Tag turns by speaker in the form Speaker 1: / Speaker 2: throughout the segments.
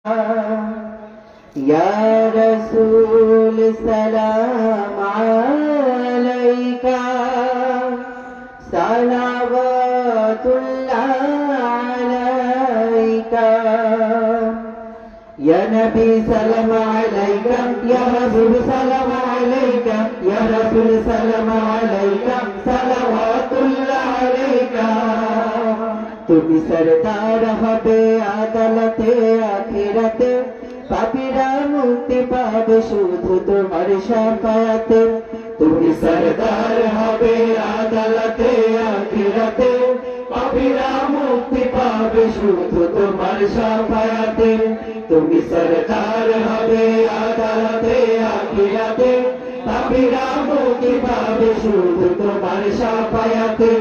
Speaker 1: या रसूल सलाम अलैका सलावतुल्लाह अलैका या नबी सलाम अलैका या हबीब सलाम अलैका या रसूल सलाम अलैका सलावतुल्लाह अलैका তুমি সরদার হবে আদালতে আখিরাতে পাপীরা মুক্তি পাবে শুধু তোমার শাফায়াতে তুমি সরদার হবে আদালতে আখিরাতে পাপীরা মুক্তি পাবে শুধু তোমার শাফায়াতে তুমি সরদার হবে আদালতে আখিরাতে পাপীরা মুক্তি পাবে শুধু তোমার শাফায়াতে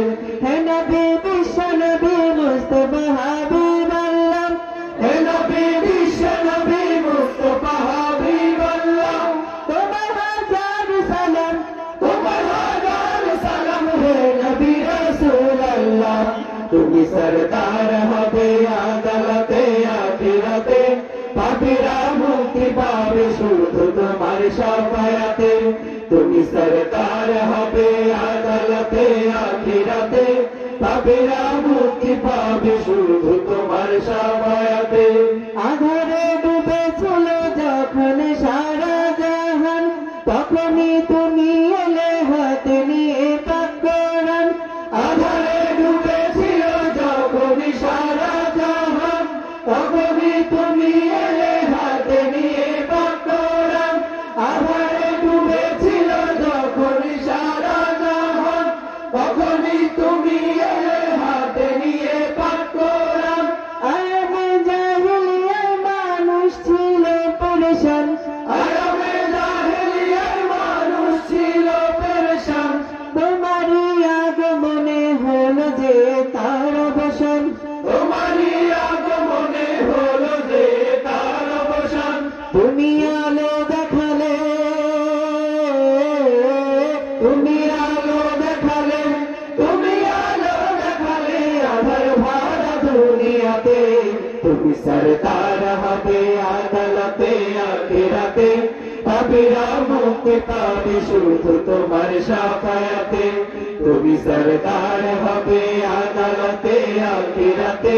Speaker 1: হে নবী বিশ্ব নবী মুস্তাফা হাবিবাল্লাহ হে নবী বিশ্ব নবী মুস্তাফা হাবিবাল্লাহ তোমার হাজার সালাম হে নবী রাসূলুল্লাহ তুমি সরদার হবে আদালতে আখিরাতে পাপীরা মুক্তি পাবে শুধু তোমার শাফায়াতে তুমি সরদার হবে আদালতে আখিরাতে পাপীরা মুক্তি পাবে শুধু তোমার শাফায়াতে আধারে ডুবেছিল যখন সারা জাহান তখনই তুমি এলে হাতে নিয়ে পাক কোরআন আধারে ডুবেছিল যখন সারা জাহান তখনই তুমি এলে হাতে নিয়ে পাক কোরআন আধারে ডুবেছিল যখন সারা জাহান তখনই তুমি এলে হাতে নিয়ে পাক কোরআন আরবে জাহেলিয়ার মানুষ ছিল পেরেশান আরবে জাহেলিয়ার মানুষ ছিল পেরেশান তোমারই আগমনে হলো যে তার অবসান তোমারই আগমনে হলো যে তার অবসান তুমি আলো দেখালে তুমি আলো দেখালে তুমি আলো দেখালে আধার ভরা দুনিয়াতে তুমি সরদার হবে আদালতে আখিরাতে পাপীরা মুক্তি পাবে শুধু তোমার শাফায়াতে তুমি সরদার হবে আদালতে আখিরাতে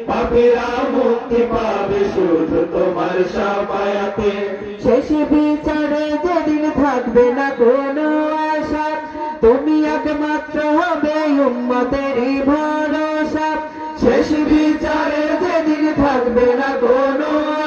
Speaker 1: পাপীরা মুক্তি পাবে শুধু তোমার শাফায়াতে শেষ বিচারে যেদিন থাকবে না কোনো আশা তুমি একমাত্র হবে উম্মতেরই ভরসা